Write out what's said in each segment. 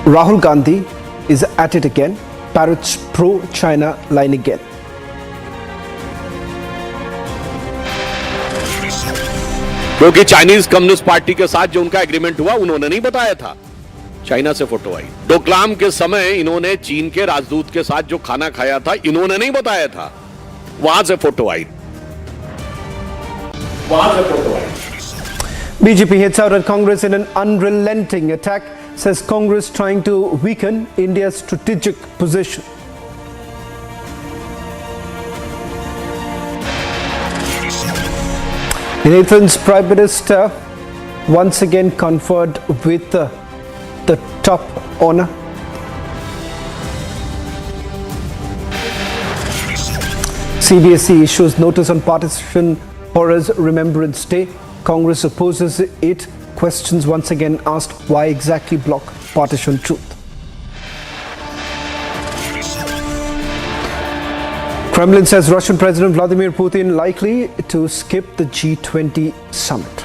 Rahul Gandhi is at it again, parrots pro-China line again. क्योंकि Chinese communist party के साथ जो उनका एग्रीमेंट हुआ उन्होंने नहीं बताया था। चाइना से फोटो आई। डोकलाम के समय इन्होंने चीन के राजदूत के साथ जो खाना खाया था इन्होंने नहीं बताया था, वहां से photo I. BJP hits out at Congress in an unrelenting attack, says Congress trying to weaken India's strategic position. In Athens, Prime Minister once again conferred with the top honor. CBSE issues notice on Partition Horrors Remembrance Day. Congress opposes it. Questions once again asked why exactly block partition truth. Kremlin says Russian President Vladimir Putin likely to skip the G20 summit.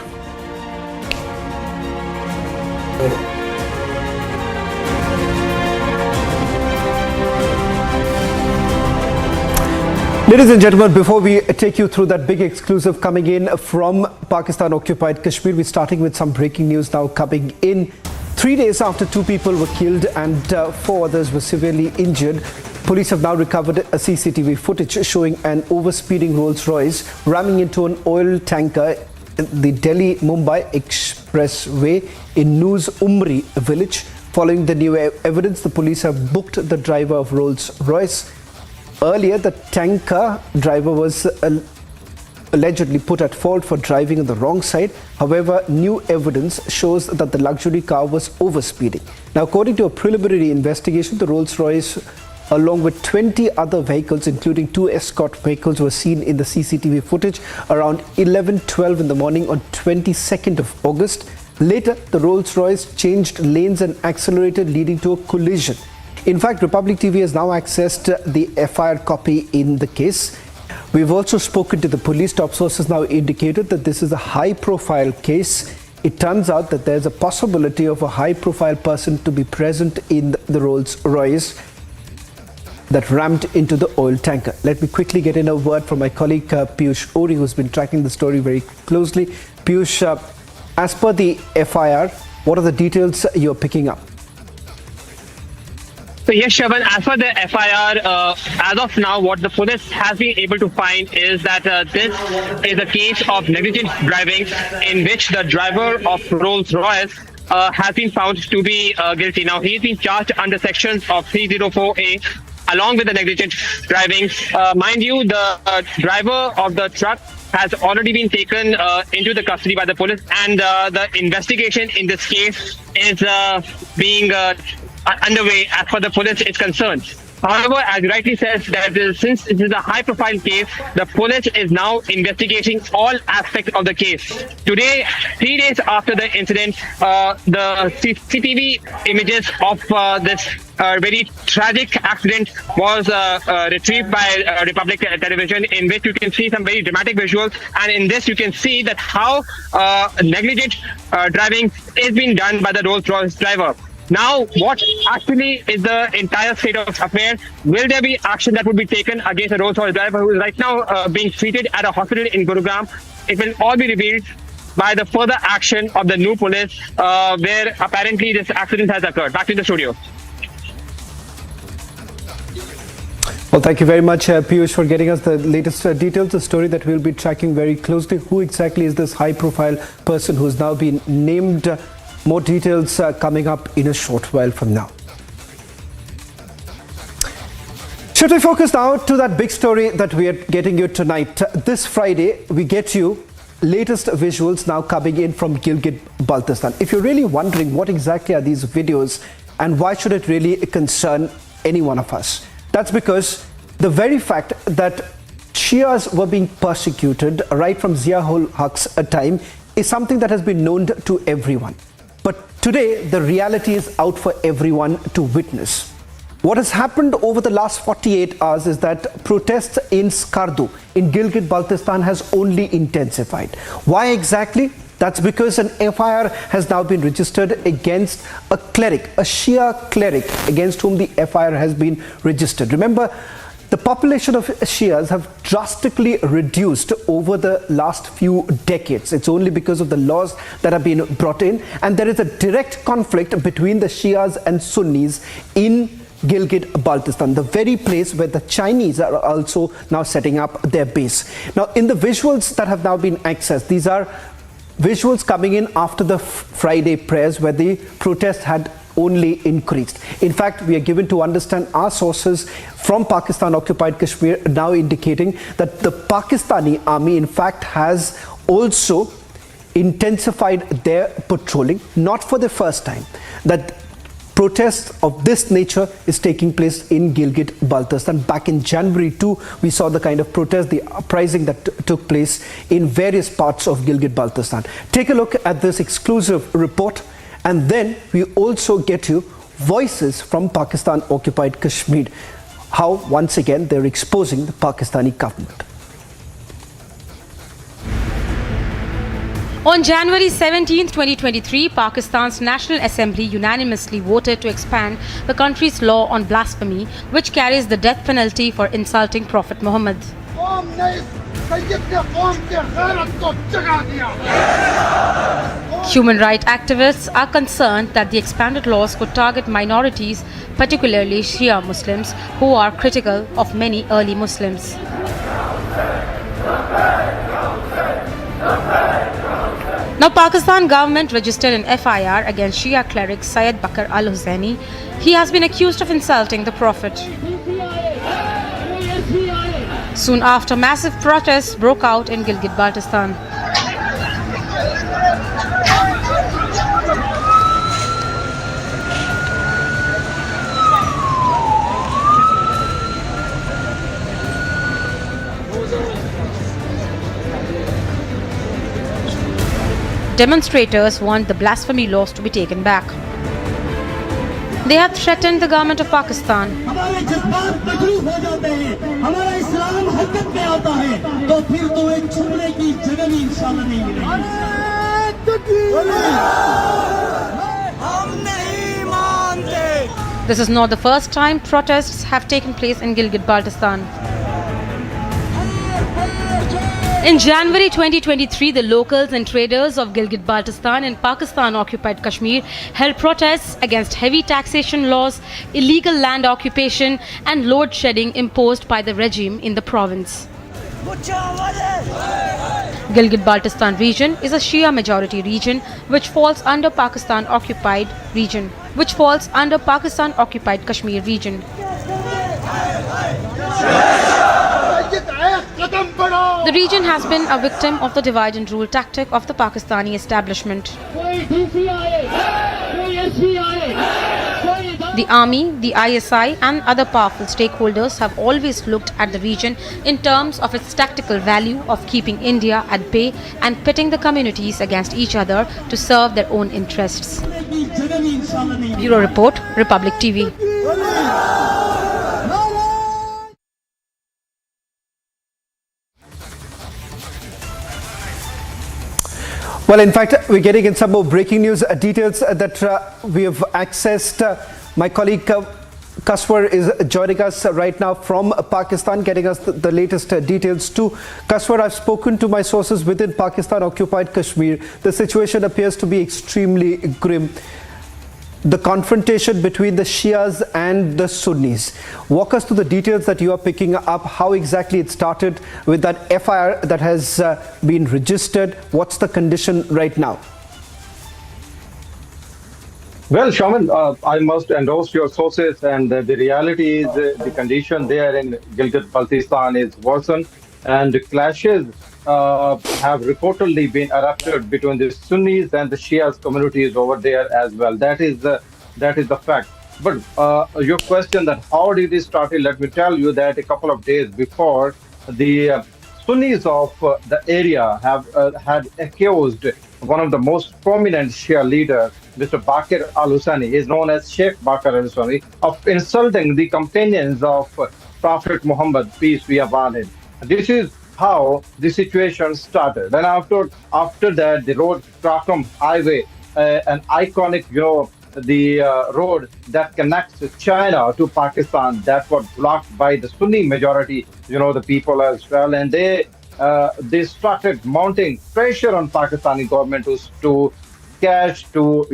Ladies and gentlemen, before we take you through that big exclusive coming in from Pakistan-occupied Kashmir, we're starting with some breaking news now coming in. 3 days after 2 people were killed and 4 others were severely injured, police have now recovered a CCTV footage showing an overspeeding Rolls-Royce ramming into an oil tanker in the Delhi-Mumbai Expressway in News Umri village. Following the new evidence, the police have booked the driver of Rolls-Royce. Earlier, the tanker driver was allegedly put at fault for driving on the wrong side. However, new evidence shows that the luxury car was overspeeding. Now, according to a preliminary investigation, the Rolls-Royce, along with 20 other vehicles, including 2 escort vehicles, were seen in the CCTV footage around 11:12 in the morning on 22nd of August. Later, the Rolls-Royce changed lanes and accelerated, leading to a collision. In fact, Republic TV has now accessed the FIR copy in the case. We've also spoken to the police. Top sources now indicated that this is a high-profile case. It turns out that there's a possibility of a high-profile person to be present in the Rolls-Royce that rammed into the oil tanker. Let me quickly get in a word from my colleague Piyush Ori, who's been tracking the story very closely. Piyush, as per the FIR, what are the details you're picking up? So yes, Shravan, as for the FIR, as of now, what the police has been able to find is that this is a case of negligent driving in which the driver of Rolls-Royce has been found to be guilty. Now, he's been charged under sections of 304A along with the negligent driving. Mind you, the driver of the truck has already been taken into the custody by the police, and the investigation in this case is being underway as far as the police is concerned. However, as rightly says, that since it is a high-profile case, the police is now investigating all aspects of the case. Today, 3 days after the incident, the CCTV images of this very tragic accident was retrieved by Republic Television, in which you can see some very dramatic visuals, and in this you can see that how negligent driving is being done by the Rolls-Royce driver. Now, what actually is the entire state of affairs? Will there be action that would be taken against the Rolls-Royce driver who is right now being treated at a hospital in Gurugram? It will all be revealed by the further action of the new police, where apparently this accident has occurred. Back to the studio. Well, thank you very much, Piyush, for getting us the latest details, a story that we'll be tracking very closely. Who exactly is this high-profile person who's now been named? More details coming up in a short while from now. Should we focus now to that big story that we are getting you tonight? This Friday, we get you latest visuals now coming in from Gilgit Baltistan. If you're really wondering what exactly are these videos and why should it really concern any one of us, that's because the very fact that Shias were being persecuted right from Zia-ul Haq's time is something that has been known to everyone. But today, the reality is out for everyone to witness. What has happened over the last 48 hours is that protests in Skardu, in Gilgit Baltistan, has only intensified. Why exactly? That's because an FIR has now been registered against a cleric, a Shia cleric, against whom the FIR has been registered. Remember, the population of Shias have drastically reduced over the last few decades. It's only because of the laws that have been brought in, and there is a direct conflict between the Shias and Sunnis in Gilgit Baltistan, the very place where the Chinese are also now setting up their base. Now, in the visuals that have now been accessed, these are visuals coming in after the Friday prayers, where the protest had only increased. In fact, we are given to understand, our sources from Pakistan occupied Kashmir now indicating that the Pakistani army in fact has also intensified their patrolling, not for the first time. That protests of this nature is taking place in Gilgit Baltistan. Back in January too, we saw the kind of protest, the uprising that took place in various parts of Gilgit Baltistan. Take a look at this exclusive report, and then we also get you voices from Pakistan occupied Kashmir, how once again they're exposing the Pakistani government. On January 17, 2023, Pakistan's National Assembly unanimously voted to expand the country's law on blasphemy, which carries the death penalty for insulting Prophet Muhammad. Human rights activists are concerned that the expanded laws could target minorities, particularly Shia Muslims, who are critical of many early Muslims. Now, Pakistan government registered an FIR against Shia cleric Syed Bakr al-Husseini. He has been accused of insulting the Prophet. Soon after, massive protests broke out in Gilgit Baltistan. Demonstrators want the blasphemy laws to be taken back. They have threatened the government of Pakistan. This is not the first time protests have taken place in Gilgit Baltistan. In January 2023, the locals and traders of Gilgit Baltistan in Pakistan-occupied Kashmir held protests against heavy taxation laws, illegal land occupation and load shedding imposed by the regime in the province. Gilgit Baltistan region is a Shia majority region which falls under Pakistan-occupied Kashmir region. The region has been a victim of the divide and rule tactic of the Pakistani establishment. The army, the ISI and other powerful stakeholders have always looked at the region in terms of its tactical value of keeping India at bay and pitting the communities against each other to serve their own interests. Bureau Report, Republic TV. Well, in fact, we're getting in some more breaking news details that we have accessed. My colleague Kaswar is joining us right now from Pakistan, getting us the latest details too. Kaswar, I've spoken to my sources within Pakistan-occupied Kashmir. The situation appears to be extremely grim. The confrontation between the Shias and the Sunnis. Walk us through the details that you are picking up, how exactly it started with that FIR that has been registered. What's the condition right now? Well, Shaman, I must endorse your sources, and the reality is the condition there in Gilgit Baltistan is worsened, and clashes have reportedly been erupted between the Sunnis and the Shias communities over there as well. That is the fact. But your question that how did it start? Let me tell you that a couple of days before, the Sunnis of the area have had accused one of the most prominent Shia leaders, Mr. Bakr al-Husseini, is known as Sheikh Bakr al-Husseini, of insulting the companions of Prophet Muhammad, peace be upon him. This is how the situation started. And after that, the road Krakom Highway, an iconic, the road that connects China to Pakistan, that got blocked by the Sunni majority, the people as well, and they started mounting pressure on Pakistani government to cash to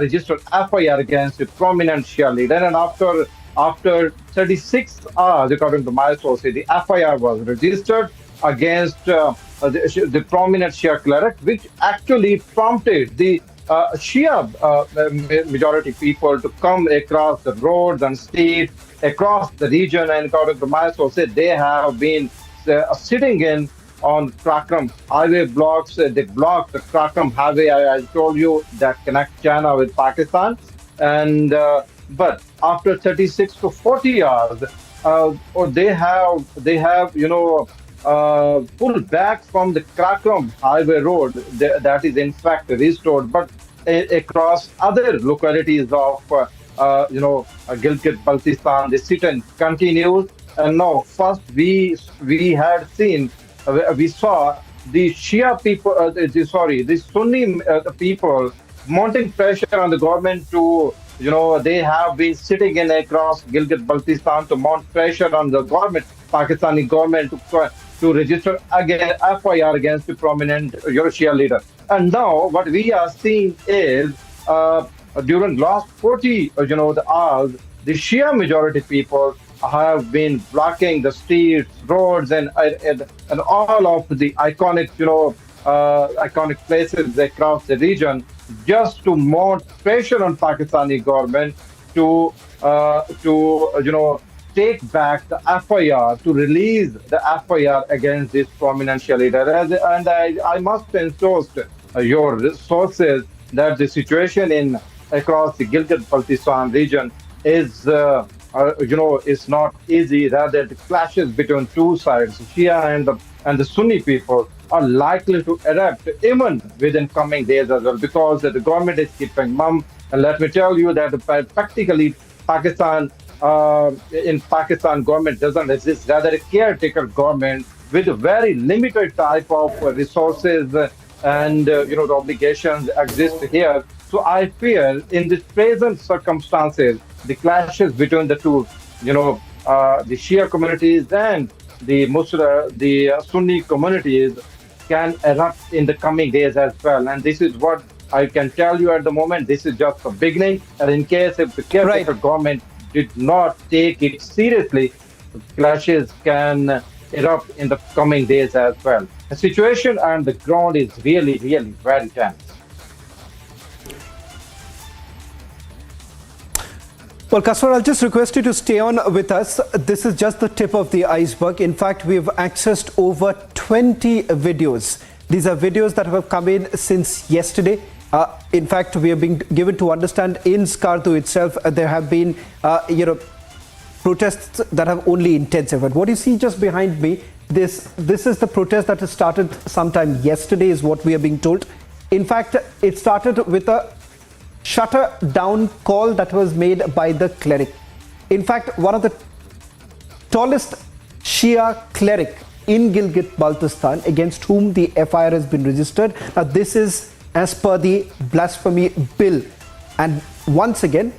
register FIR against a prominent Shia leader. And after 36 hours, according to my sources, the FIR was registered against the prominent Shia Cleric, which actually prompted the Shia majority people to come across the roads and streets across the region. And according to my sources, they have been sitting in on Krakom highway blocks. They blocked the Krakom highway, I told you, that connects China with Pakistan. And but after 36 to 40 hours, they have pulled back from the Krakom highway road that is in fact restored, but across other localities of Gilgit Baltistan, the sit-in continues. And now, first we saw the Shia people, the Sunni people mounting pressure on the government to, they have been sitting in across Gilgit Baltistan to mount pressure on the government, Pakistani government, to register again FIR against the prominent Shia leader. And now what we are seeing is during last 40 the hours, the Shia majority people have been blocking the streets, roads, and all of the iconic iconic places across the region, just to mount pressure on Pakistani government to take back the FIR, to release the FIR against this prominent Shia leader. And I must endorse your sources that the situation across the Gilgit-Baltistan region is is not easy. Rather, the clashes between two sides, Shia and the Sunni people, are likely to erupt even within coming days as well, because the government is keeping mum. And let me tell you that practically Pakistan government doesn't exist. Rather, a caretaker government with a very limited type of resources and the obligations exist here. So I fear in the present circumstances, the clashes between the two, the Shia communities and the Sunni communities can erupt in the coming days as well. And this is what I can tell you at the moment. This is just the beginning. And in case if the caretaker government did not take it seriously, the clashes can erupt in the coming days as well. The situation on the ground is really, really very tense. Well, Kaswar, I'll just request you to stay on with us. This is just the tip of the iceberg. In fact, we have accessed over 20 videos. These are videos that have come in since yesterday. In fact, we are being given to understand in Skardu itself, there have been, protests that have only intensified. What you see just behind me, this is the protest that has started sometime yesterday, is what we are being told. In fact, it started with a shutter down call that was made by the cleric. In fact, one of the tallest Shia cleric in Gilgit Baltistan, against whom the FIR has been registered. Now, this is as per the blasphemy bill. And once again,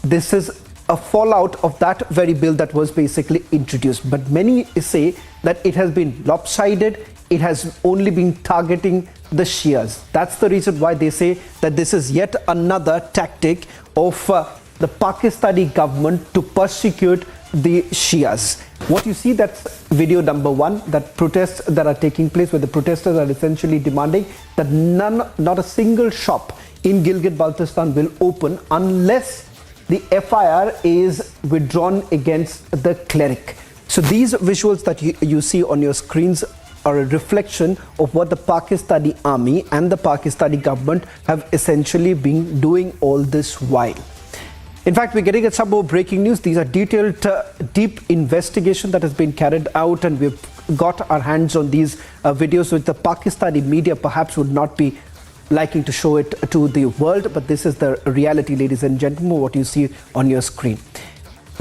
this is a fallout of that very bill that was basically introduced. But many say that it has been lopsided. It has only been targeting the Shias. That's the reason why they say that this is yet another tactic of the Pakistani government to persecute the Shias. What you see, that's video number one, that protests that are taking place, where the protesters are essentially demanding that not a single shop in Gilgit Baltistan will open unless the FIR is withdrawn against the cleric. So these visuals that you see on your screens are a reflection of what the Pakistani army and the Pakistani government have essentially been doing all this while. In fact, we're getting at some more breaking news. These are detailed, deep investigation that has been carried out, and we've got our hands on these videos, which the Pakistani media perhaps would not be liking to show it to the world. But this is the reality, ladies and gentlemen, what you see on your screen.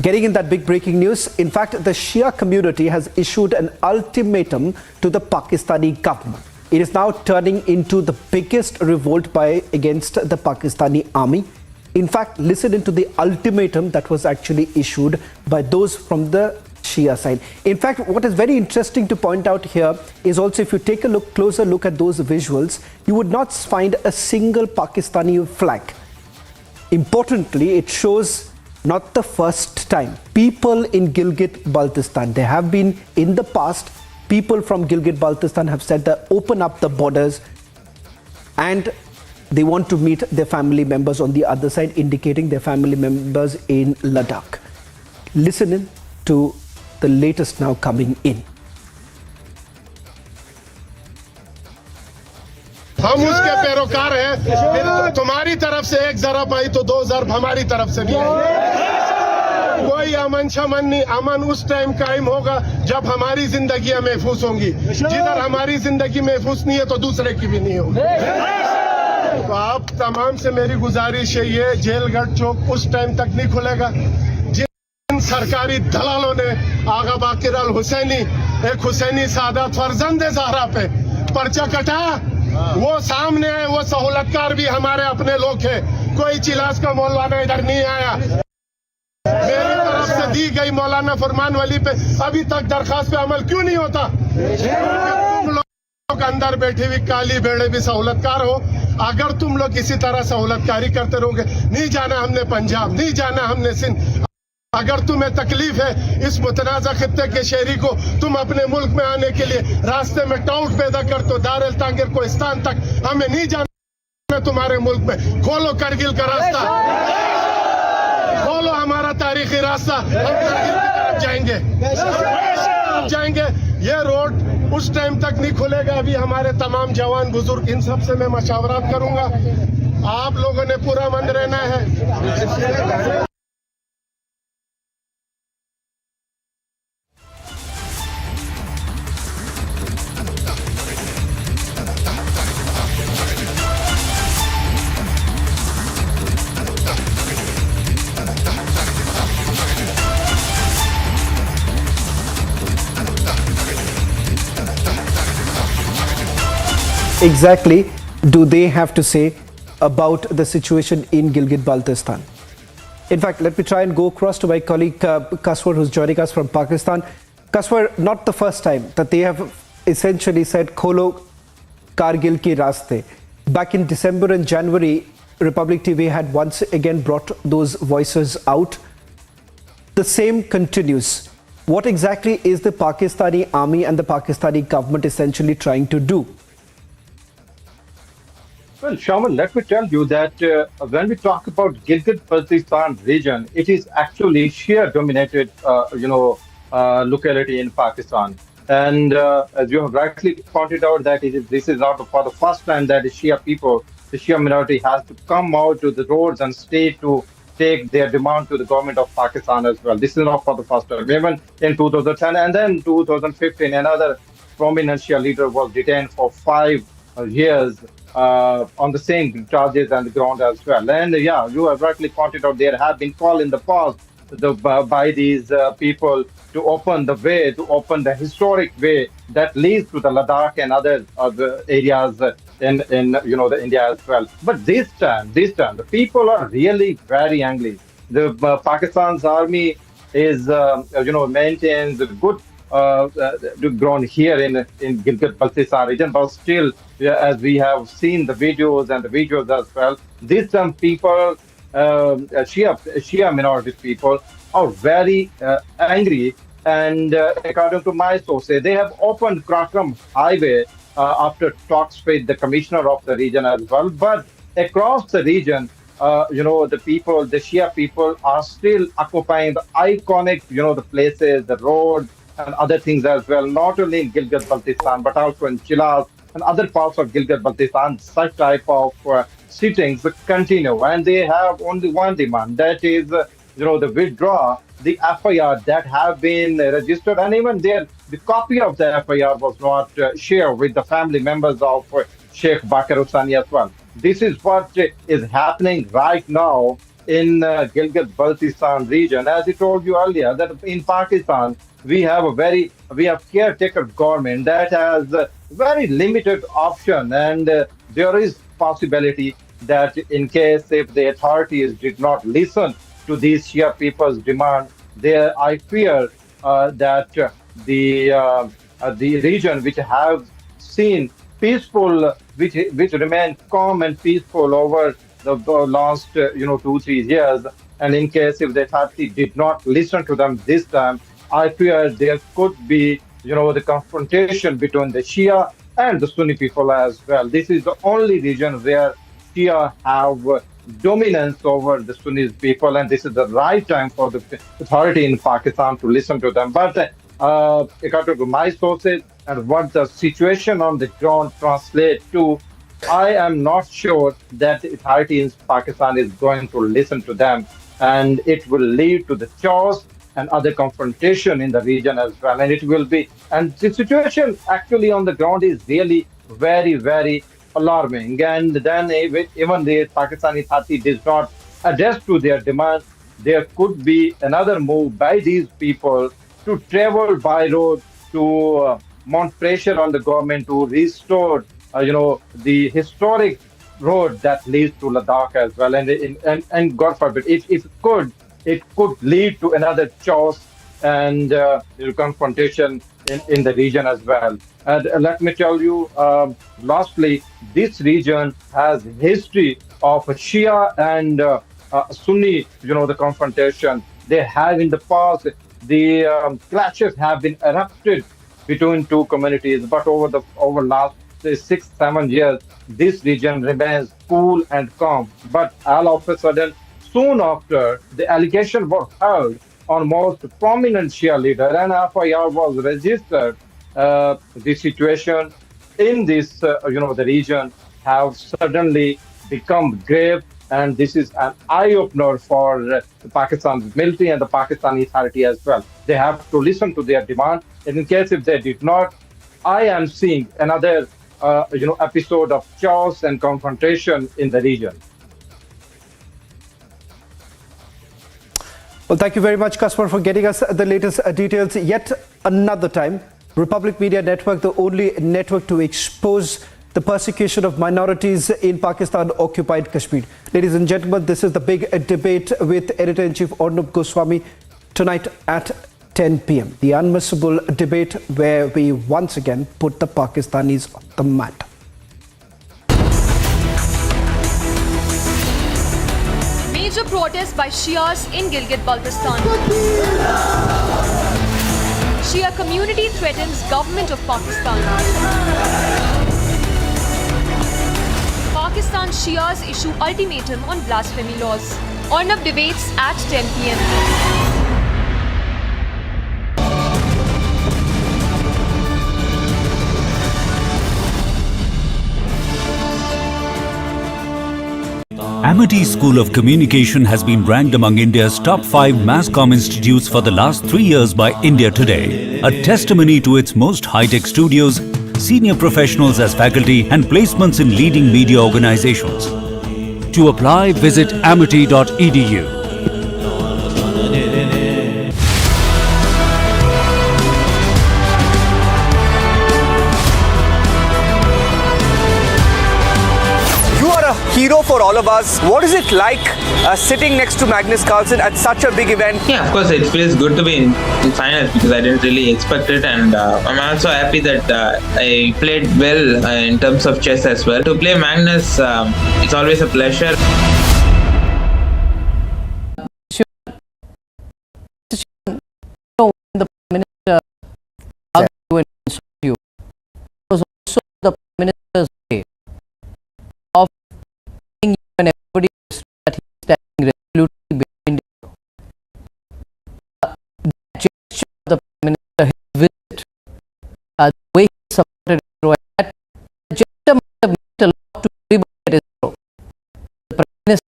Getting in that big breaking news, in fact, the Shia community has issued an ultimatum to the Pakistani government. It is now turning into the biggest revolt against the Pakistani army. In fact, listen into the ultimatum that was actually issued by those from the Shia side. In fact, what is very interesting to point out here is also, if you take a closer look at those visuals, you would not find a single Pakistani flag. Importantly, it shows not the first time. People in Gilgit Baltistan, they have been in the past, people from Gilgit Baltistan have said that open up the borders and they want to meet their family members on the other side, indicating their family members in Ladakh. Listen in to the latest now coming in. हम उसके पैरोकार हैं, फिर तुम्हारी तरफ से एक ज़रब आई तो 2 ज़रब हमारी तरफ से भी आई। कोई अमन शमन नहीं, अमन उस टाइम कायम होगा जब हमारी जिंदगी महफूज होंगी। जिधर हमारी जिंदगी महफूज नहीं है तो दूसरे की भी नहीं होगी। तो आप तमाम से मेरी गुजारिश है, ये जेलगढ़ चौक उस टाइम तक नहीं खुलेगा जिन सरकारी दलालों ने आगा बाकिर अल हुसैनी, एक हुसैनी सादात फर्जंद ज़हरा पे पर्चा कटा, वो सामने है। वो सहूलतकार भी हमारे अपने लोग हैं। कोई चिलास का मौलाना इधर नहीं आया। मेरी तरफ से दी गई मौलाना फरमान वली पे अभी तक दरखास्त पे अमल क्यों नहीं होता? तुम लोग अंदर बैठे हुए काली बेड़े भी सहूलतकार हो। अगर तुम लोग इसी तरह सहूलतकारी करते रहोगे, नहीं जाना हमने पंजाब, नहीं जाना हमने सिंध। अगर तुम्हें तकलीफ है इस मुतनाज़ा खित्ते के शहरी को, तुम अपने मुल्क में आने के लिए रास्ते में टाउट पैदा कर तो दारुल तांगिर कोहिस्तान तक हमें नहीं जाना तुम्हारे मुल्क में। खोलो करगिल का रास्ता, खोलो हमारा तारीखी रास्ता, हम करगिल की तरफ जाएंगे। ये रोड उस टाइम तक नहीं खुलेगा। अभी हमारे तमाम जवान बुजुर्ग, इन सब से मैं मशावरात करूंगा। आप लोगों ने पूरा मंद रहना है। Exactly do they have to say about the situation in Gilgit Baltistan? In fact, let me try and go across to my colleague Kaswar, who's joining us from Pakistan. Kaswar, not the first time that they have essentially said kholo Kargil ki raste. Back in December and January, Republic TV had once again brought those voices out. The same continues. What exactly is the Pakistani army and the Pakistani government essentially trying to do? Well, Shaman, let me tell you that when we talk about Gilgit-Baltistan region, it is actually Shia-dominated, locality in Pakistan. And as you have rightly pointed out, that this is not for the first time that the Shia people, the Shia minority, has to come out to the roads and state to take their demand to the government of Pakistan as well. This is not for the first time. Even in 2010 and then 2015, another prominent Shia leader was detained for 5 years. On the same charges and the ground as well. And yeah, you have rightly pointed out, there have been calls in the past by these people to open the way, to open the historic way that leads to the Ladakh and other areas in the India as well. But this time, the people are really very angry. The Pakistan's army is, maintains good ground here in Gilgit-Baltistan region, but still, as we have seen the videos as well, these some people, Shia minority people, are very angry. And according to my sources, they have opened Krakram Highway after talks with the commissioner of the region as well. But across the region, the people, the Shia people, are still occupying the iconic, the places, the roads, and other things as well, not only in Gilgit-Baltistan, but also in Chilas and other parts of Gilgit-Baltistan. Such type of sittings continue, and they have only one demand, that is, the withdraw the FIR that have been registered, and even the copy of the FIR was not shared with the family members of Sheikh Bakir Hussaini as well. This is what is happening right now in Gilgit Baltistan region. As I told you earlier, that in Pakistan we have caretaker government that has very limited option, and there is possibility that in case if the authorities did not listen to these Shia people's demand, there I fear that the region which have seen peaceful, which remain calm and peaceful over the last 2-3 years, and in case if the authority did not listen to them this time, I fear there could be the confrontation between the Shia and the Sunni people as well. This is the only region where Shia have dominance over the Sunni people, and this is the right time for the authority in Pakistan to listen to them. But according to my sources and what the situation on the ground translates to, I am not sure that the authority in Pakistan is going to listen to them, and it will lead to the chaos and other confrontation in the region as well. And it will be, and the situation actually on the ground is really very, very alarming. And then even the Pakistani authority does not adjust to their demand, there could be another move by these people to travel by road to mount pressure on the government to restore, the historic road that leads to Ladakh as well. And God forbid, if it could lead to another chaos and confrontation in the region as well. And let me tell you, lastly, this region has history of Shia and Sunni, the confrontation. They have in the past, the clashes have been erupted between two communities, but over last say 6-7 years, this region remains cool and calm. But all of a sudden, soon after, the allegation was heard on most prominent Shia leader, and FIR was registered. The situation in this, the region have suddenly become grave, and this is an eye-opener for the Pakistan military and the Pakistani authority as well. They have to listen to their demand, and in case if they did not, I am seeing another, episode of chaos and confrontation in the region. Well, thank you very much, Kasper, for getting us the latest details. Yet another time, Republic Media Network, the only network to expose the persecution of minorities in Pakistan-occupied Kashmir. Ladies and gentlemen, this is the big debate with Editor-in-Chief Arnab Goswami tonight at 10 p.m. The unmissable debate where we once again put the Pakistanis on the mat. Major protests by Shias in Gilgit Baltistan. Shia community threatens government of Pakistan. Pakistan Shias issue ultimatum on blasphemy laws. Arnab debates at 10 p.m. Amity School of Communication has been ranked among India's top 5 mass comm institutes for the last 3 years by India Today, a testimony to its most high-tech studios, senior professionals as faculty and placements in leading media organizations. To apply, visit amity.edu. Hero for all of us. What is it like sitting next to Magnus Carlsen at such a big event? Yeah, of course, it feels good to be in finals because I didn't really expect it, and I'm also happy that I played well in terms of chess as well. To play Magnus, it's always a pleasure. The Prime Minister you was also the Prime Minister's way of saying when everybody is that he is standing resolutely behind you. That gesture of the Prime Minister, his visit, the way he supported Israel, that gesture must have meant a lot to everybody at Israel. The Prime Minister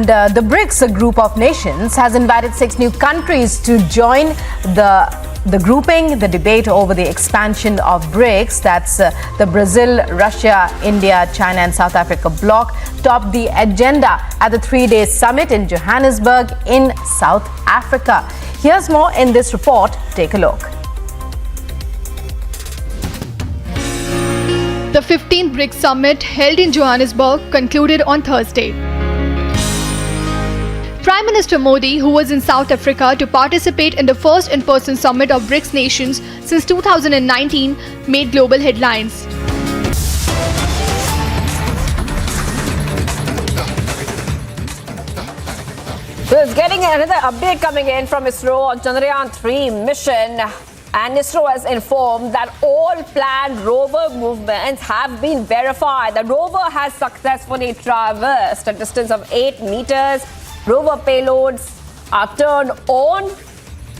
And the BRICS group of nations has invited 6 new countries to join the grouping. The debate over the expansion of BRICS, that's the Brazil, Russia, India, China and South Africa bloc, topped the agenda at the 3-day summit in Johannesburg in South Africa. Here's more in this report. Take a look. The 15th BRICS summit held in Johannesburg concluded on Thursday. Prime Minister Modi, who was in South Africa to participate in the first in-person summit of BRICS nations since 2019, made global headlines. So it's getting another update coming in from ISRO on Chandrayaan-3 mission. And ISRO has informed that all planned rover movements have been verified. The rover has successfully traversed a distance of 8 meters. Rover payloads are turned on.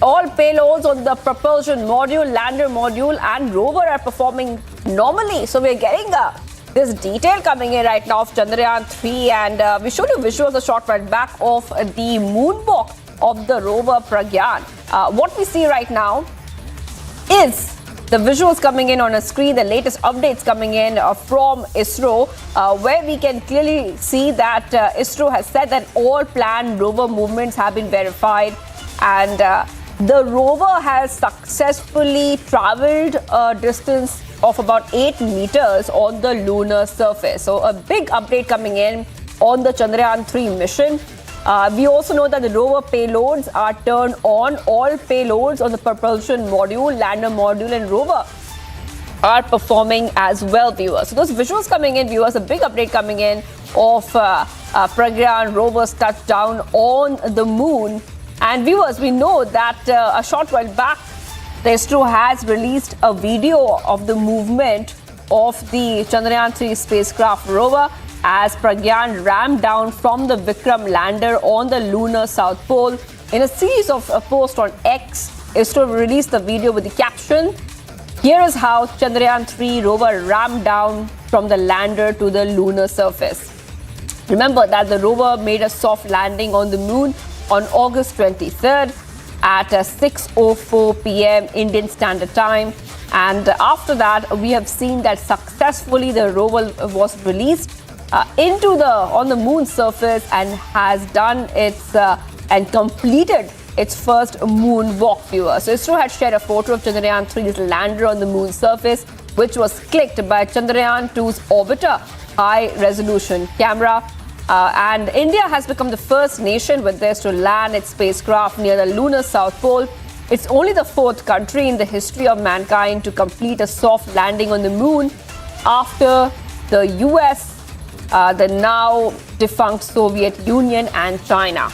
All payloads on the propulsion module, lander module and rover are performing normally. So we're getting this detail coming in right now of Chandrayaan-3, and we showed you visuals a short while back of the moonwalk of the rover Pragyan. What we see right now is the visuals coming in on a screen, the latest updates coming in from ISRO, where we can clearly see that ISRO has said that all planned rover movements have been verified, and the rover has successfully traveled a distance of about 8 meters on the lunar surface. So a big update coming in on the Chandrayaan-3 mission. We also know that the rover payloads are turned on. All payloads on the propulsion module, lander module and rover are performing as well, viewers. So those visuals coming in, viewers, a big update coming in of Pragyan rover's touchdown on the moon. And viewers, we know that a short while back, the ISRO has released a video of the movement of the Chandrayaan-3 spacecraft rover as Pragyan rammed down from the Vikram lander on the lunar South Pole. In a series of posts on X, ISRO released the video with the caption, "Here is how Chandrayaan-3 rover rammed down from the lander to the lunar surface." Remember that the rover made a soft landing on the moon on August 23rd at 6:04 p.m. Indian Standard Time. And after that, we have seen that successfully the rover was released on the moon's surface and has done its and completed its first moonwalk, viewers. So ISRO had shared a photo of Chandrayaan-3's lander on the moon's surface, which was clicked by Chandrayaan-2's orbiter high-resolution camera. And India has become the first nation with this to land its spacecraft near the lunar South Pole. It's only the 4th country in the history of mankind to complete a soft landing on the moon after the US, the now defunct Soviet Union and China.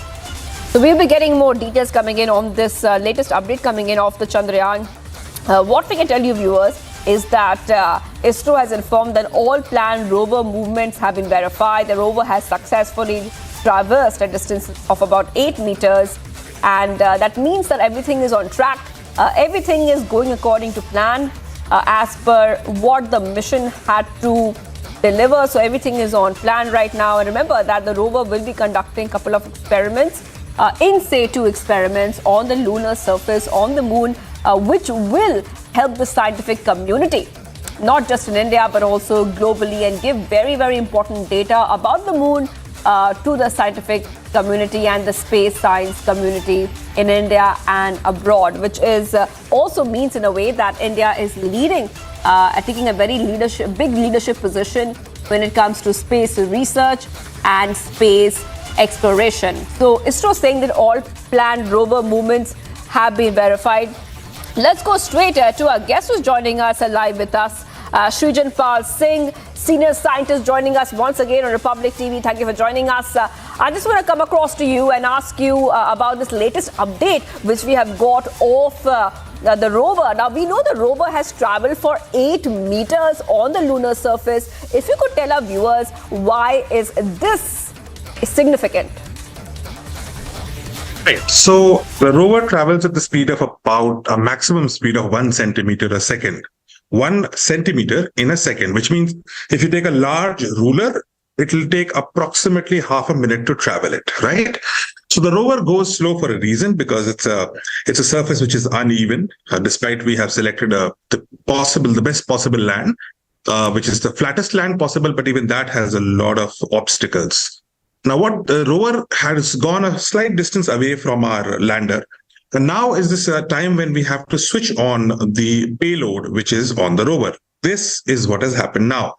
So we'll be getting more details coming in on this latest update coming in off the Chandrayaan. What we can tell you, viewers, is that ISRO has informed that all planned rover movements have been verified. The rover has successfully traversed a distance of about 8 meters, and that means that everything is on track. Everything is going according to plan as per what the mission had to deliver. So everything is on plan right now. And remember that the rover will be conducting a couple of experiments, in situ experiments on the lunar surface, on the moon, which will help the scientific community, not just in India, but also globally, and give very, very important data about the moon to the scientific community and the space science community in India and abroad, which is also means in a way that India is leading, taking a very big leadership position when it comes to space research and space exploration. So ISRO saying that all planned rover movements have been verified. Let's go straight to our guest who's joining us live with us, Srijan Pal Singh, senior scientist, joining us once again on Republic TV. Thank you for joining us. I just want to come across to you and ask you about this latest update which we have got of the rover. Now, we know the rover has traveled for 8 meters on the lunar surface. If you could tell our viewers, why is this significant? Right. So the rover travels at the speed of about a maximum speed of 1 centimeter a second. 1 centimeter in a second, which means if you take a large ruler it will take approximately half a minute to travel it, right? So the rover goes slow for a reason, because it's a surface which is uneven, despite we have selected the best possible land, which is the flattest land possible, but even that has a lot of obstacles. Now, what the rover has gone a slight distance away from our lander, and now is this time when we have to switch on the payload, which is on the rover. This is what has happened now.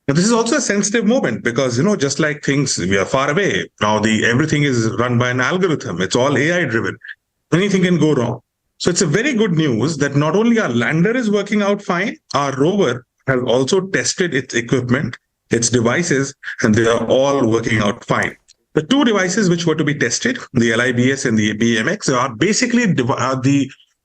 Now, this is also a sensitive moment because, just like things, we are far away. Now, everything is run by an algorithm. It's all AI driven. Anything can go wrong. So it's a very good news that not only our lander is working out fine, our rover has also tested its equipment, its devices, and they are all working out fine. The two devices which were to be tested, the LIBS and the BMX, are basically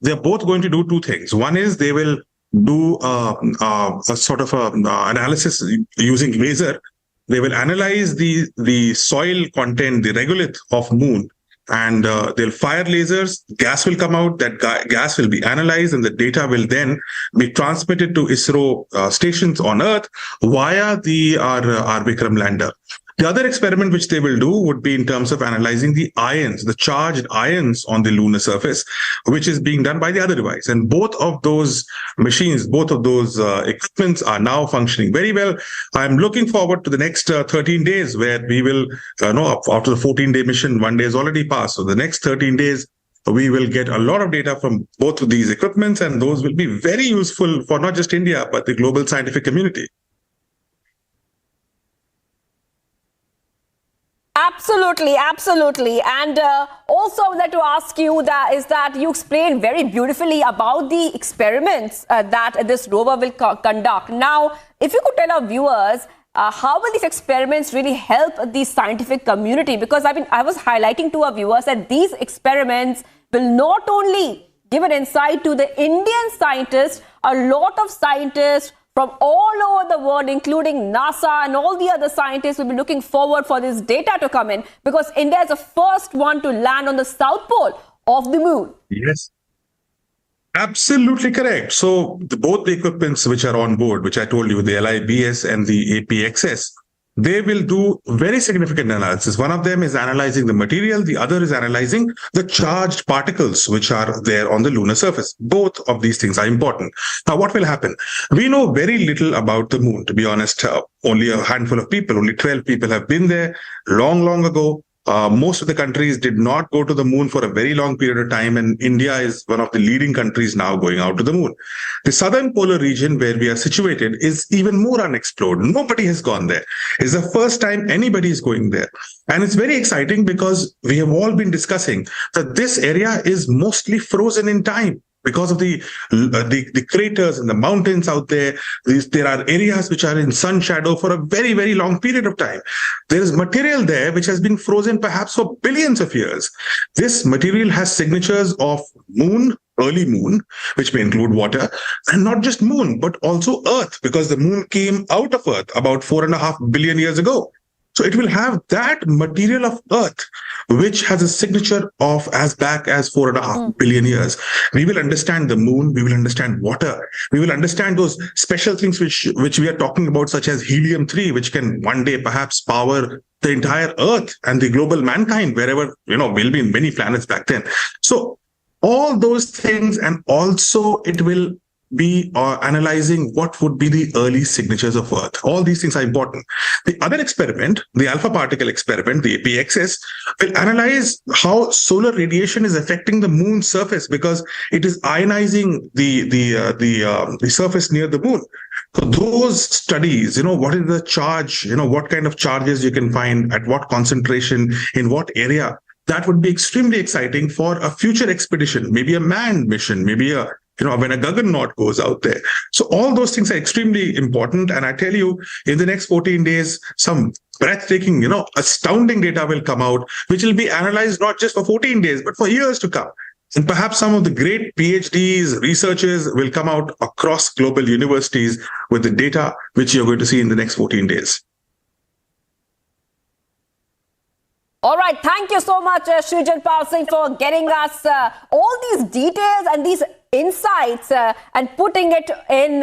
they're both going to do two things. One is they will do a sort of analysis using laser. They will analyze the soil content, the regolith of moon, and they'll fire lasers. Gas will come out. That gas will be analyzed, and the data will then be transmitted to ISRO stations on Earth via our Vikram lander. The other experiment which they will do would be in terms of analyzing the ions, the charged ions on the lunar surface, which is being done by the other device. And both of those machines, both of those equipments are now functioning very well. I'm looking forward to the next 13 days where we will, after the 14-day mission, 1 day has already passed. So the next 13 days, we will get a lot of data from both of these equipments, and those will be very useful for not just India, but the global scientific community. Absolutely, absolutely. And also I would like to ask you that you explained very beautifully about the experiments that this rover will conduct. Now, if you could tell our viewers, how will these experiments really help the scientific community? Because I was highlighting to our viewers that these experiments will not only give an insight to the Indian scientists, a lot of scientists from all over the world, including NASA and all the other scientists, will be looking forward for this data to come in, because India is the first one to land on the south pole of the moon. Yes, absolutely correct. So both the equipments which are on board, which I told you, the LIBS and the APXS, they will do very significant analysis. One of them is analyzing the material. The other is analyzing the charged particles which are there on the lunar surface. Both of these things are important. Now, what will happen? We know very little about the moon, to be honest. Only a handful of people, only 12 people have been there long, long ago. Most of the countries did not go to the moon for a very long period of time, and India is one of the leading countries now going out to the moon. The southern polar region where we are situated is even more unexplored. Nobody has gone there. It's the first time anybody is going there. And it's very exciting because we have all been discussing that this area is mostly frozen in time. Because of the craters and the mountains out there, there are areas which are in sun shadow for a very, very long period of time. There is material there which has been frozen perhaps for billions of years. This material has signatures of moon, early moon, which may include water, and not just moon, but also Earth, because the moon came out of Earth about 4.5 billion years ago. So it will have that material of Earth, which has a signature of as back as 4.5 billion years. We will understand the moon. We will understand water. We will understand those special things which we are talking about, such as helium-3, which can one day perhaps power the entire Earth and the global mankind, wherever, we'll be in many planets back then. So all those things, and also it will be analyzing what would be the early signatures of Earth. All these things are important. The other experiment, the alpha particle experiment, the APXS, will analyze how solar radiation is affecting the moon's surface, because it is ionizing the surface near the moon. So those studies, what is the charge, what kind of charges you can find at what concentration, in what area, that would be extremely exciting for a future expedition, maybe a manned mission, maybe when a Gaganaut goes out there. So all those things are extremely important. And I tell you, in the next 14 days, some breathtaking, astounding data will come out, which will be analyzed not just for 14 days, but for years to come. And perhaps some of the great PhDs, researchers will come out across global universities with the data which you're going to see in the next 14 days. All right. Thank you so much, Shia Cleric, for getting us all these details and these insights and putting it in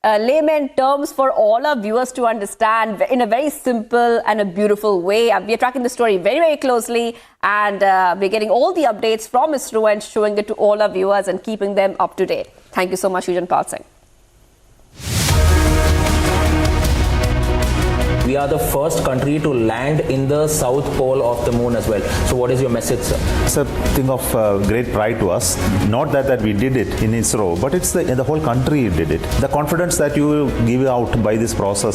layman terms for all our viewers to understand in a very simple and a beautiful way. We are tracking the story very, very closely, and we're getting all the updates from ISRO and showing it to all our viewers and keeping them up to date. Thank you so much, Gilgit Singh. We are the first country to land in the south pole of the moon as well. So what is your message, sir? It's a thing of great pride to us. Not that we did it in ISRO, but it's the whole country did it. The confidence that you give out by this process